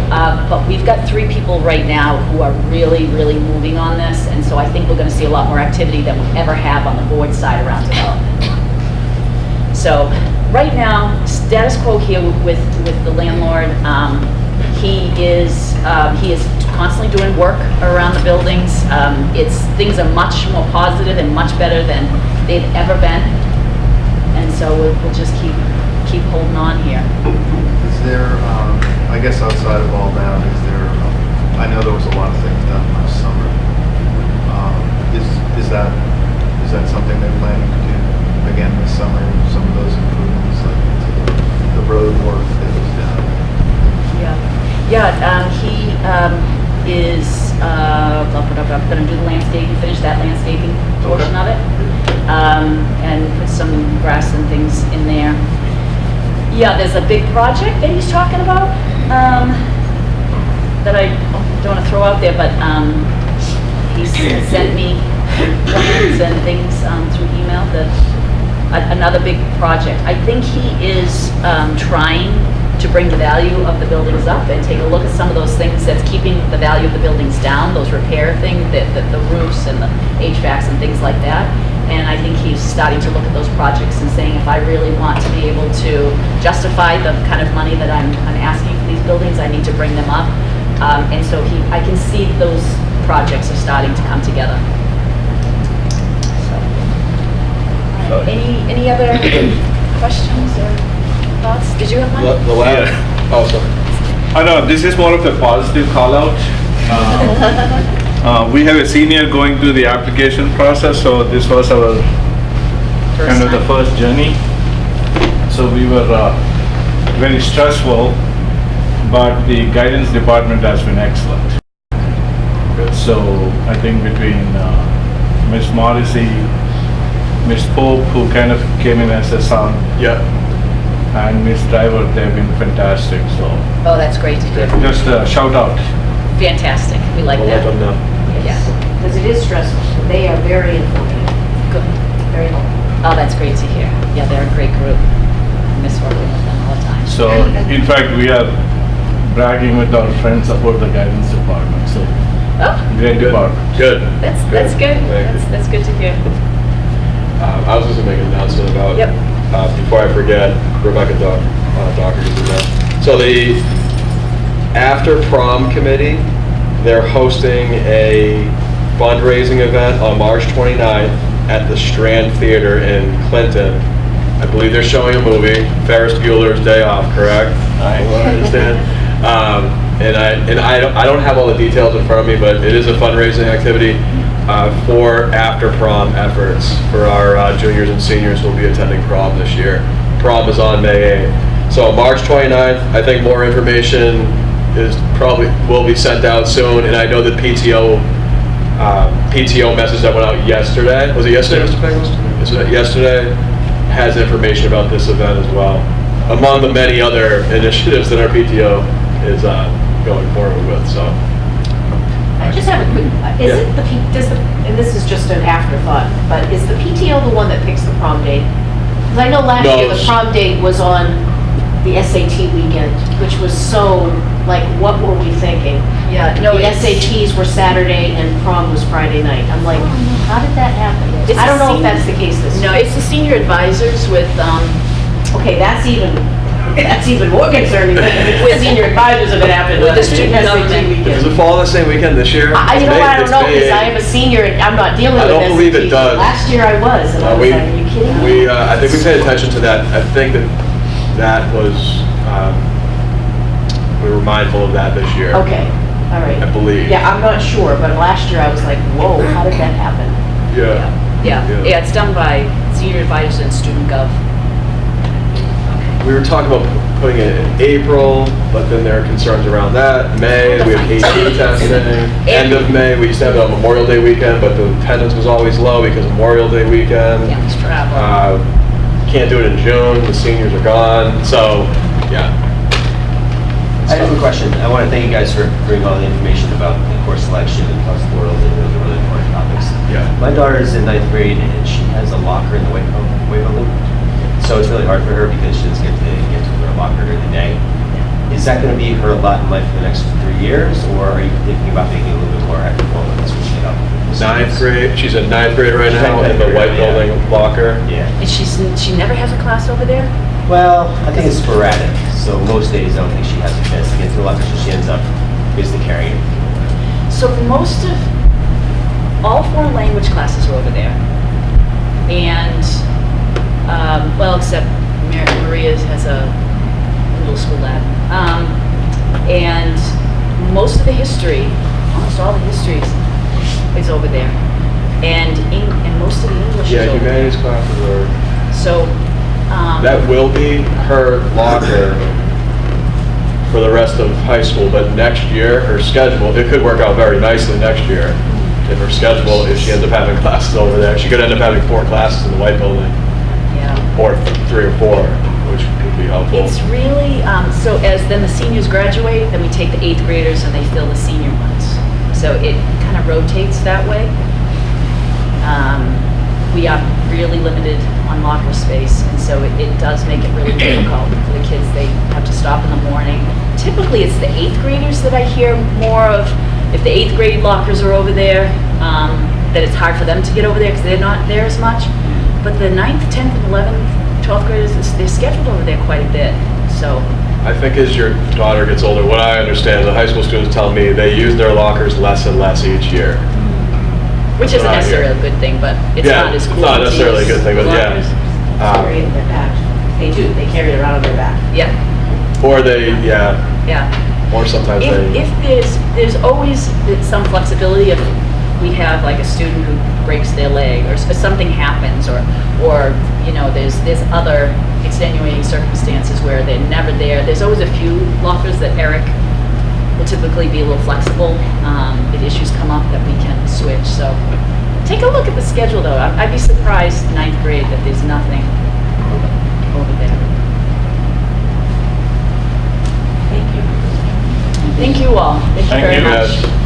but we've got 3 people right now who are really, really moving on this, and so I think we're gonna see a lot more activity than we ever have on the board side around development. So, right now, status quo here with the landlord, he is constantly doing work around the buildings. Things are much more positive and much better than they've ever been, and so we'll just keep holding on here. Is there, I guess outside of all that, I know there was a lot of things done last summer. Is that something they're planning to do again this summer? Some of those improvements, like the road work that was done? He is going to do the landscaping, finish that landscaping portion of it, and put some grass and things in there. Yeah, there's a big project that he's talking about that I don't want to throw out there, but he's sent me plans and things through email that another big project. I think he is trying to bring the value of the buildings up and take a look at some of those things that's keeping the value of the buildings down, those repair things, the roofs and the HVACs and things like that. And I think he's starting to look at those projects and saying, if I really want to be able to justify the kind of money that I'm asking for these buildings, I need to bring them up. And so I can see those projects are starting to come together. So, any other questions or thoughts? Did you have one? The last, oh, sorry. I know, this is more of a positive call out. We have a senior going through the application process, so this was our kind of the first journey. So we were very stressful, but the guidance department has been excellent. So I think between Ms. Morrissey, Ms. Pope, who kind of came in as a sub, Yep. and Ms. Driver, they've been fantastic. So Oh, that's great to hear. just a shout out. Fantastic. We like We'll let them that. know. Yeah. Because it is stressful. They are very informative, Good. very helpful. Oh, that's great to hear. Yeah, they're a great group. I miss working with them all the time. So in fact, we are bragging with our friends about the guidance department. So Oh, great Good. department. Good. that's good. Thank you. That's good to hear. I was just gonna make an announcement about, Yep. before I forget, Rebecca Docker did that. So the after prom committee, they're hosting a fundraising event on March 29th at the Strand Theater in Clinton. I believe they're showing a movie, Ferris Bueller's Day Off, correct? I understand. And I don't have all the details in front of me, but it is a fundraising activity for after prom efforts for our juniors and seniors who will be attending prom this year. Prom is on May 8th. So March 29th, I think more information will be sent out soon, and I know the PTO message that went out yesterday. Was it yesterday, Mr. Penglis? Is it yesterday? Has information about this event as well, among the many other initiatives that our PTO is going forward with. So, I just have a quick, and this is just an afterthought, but is the PTO the one that picks the prom date? Because I know last No, year the prom date was on the SAT weekend, which was so, like, what were we thinking? Yeah, no, The it's- SATs were Saturday and prom was Friday night. I'm like, how did that happen? It's I don't the know if that's the case this year. No, it's the senior advisors with, Okay, that's even more concerning than with senior advisors if it happened With on the student SAT government. weekend. does it fall on the same weekend this year? You know It's what, I May- don't it's know, May because I 8th. am a senior, and I'm not dealing I with don't SAT. believe it does. Last year I was, and I was We, like, are you kidding me? I think we paid attention to that. I think that was, we were mindful of that this year. Okay, all right. I believe. Yeah, I'm not sure, but last year I was like, whoa, how did that happen? Yeah. yeah, it's done by senior advisors and student gov. We were talking about putting it in April, but then there are concerns around that. May, we have AT testing. End of May, we used to have it on Memorial Day weekend, but the attendance was always low because of Memorial Day weekend. Yeah, it's travel. Can't do it in June, the seniors are gone, so, yeah. I have a question. I want to thank you guys for bringing all the information about the course selection and plus world and those are really important topics. Yeah. My daughter is in 9th grade and she has a locker in the weight building. So it's really hard for her because she doesn't get to her locker during the day. Is that going to be her lot in life for the next 3 years, or are you thinking about making it a little bit more equitable and switching it up? Ninth grade, she's in 9th grade right She's now in in the 9th white grade, yeah. building locker. Yeah. And she never has a class over there? Well, I think it's sporadic. So most days I don't think she has a chance to get to the locker, so she ends up basically carrying it. So most of, all foreign language classes are over there. And, well, except Maria's has a middle school lab. And most of the history, almost all the history is over there. And most of the English Yeah, is over there. humanities classes are, So, that will be her locker for the rest of high school, but next year, her schedule, it could work out very nicely next year. If her schedule, if she ends up having classes over there, she could end up having 4 classes in the white building, yeah. or 3 or 4, which could be helpful. It's really, so as then the seniors graduate, then we take the 8th graders and they fill the senior ones. So it kind of rotates that way. We are really limited on locker space, and so it does make it really difficult for the kids. They have to stop in the morning. Typically, it's the 8th graders that I hear more of. If the 8th grade lockers are over there, that it's hard for them to get over there because they're not there as much. But the 9th, 10th, and 11th, 12th graders, they're scheduled over there quite a bit. So I think as your daughter gets older, what I understand, the high school students tell me they use their lockers less and less each year. which isn't Right necessarily here. a good thing, but it's Yeah, not as it's cool. not as necessarily a these good thing, but yeah. lockers. Carry it in their back. They do, they carry it around on their back. Yeah, Or they, yeah, yeah. or sometimes they. If there's always some flexibility if we have like a student who breaks their leg or something happens or you know, there's other extenuating circumstances where they're never there. There's always a few lockers that Eric will typically be a little flexible if issues come up that we can switch. So take a look at the schedule though. I'd be surprised 9th grade that there's nothing over there. Thank you. Thank you all. Thank you Thank very you, much. guys.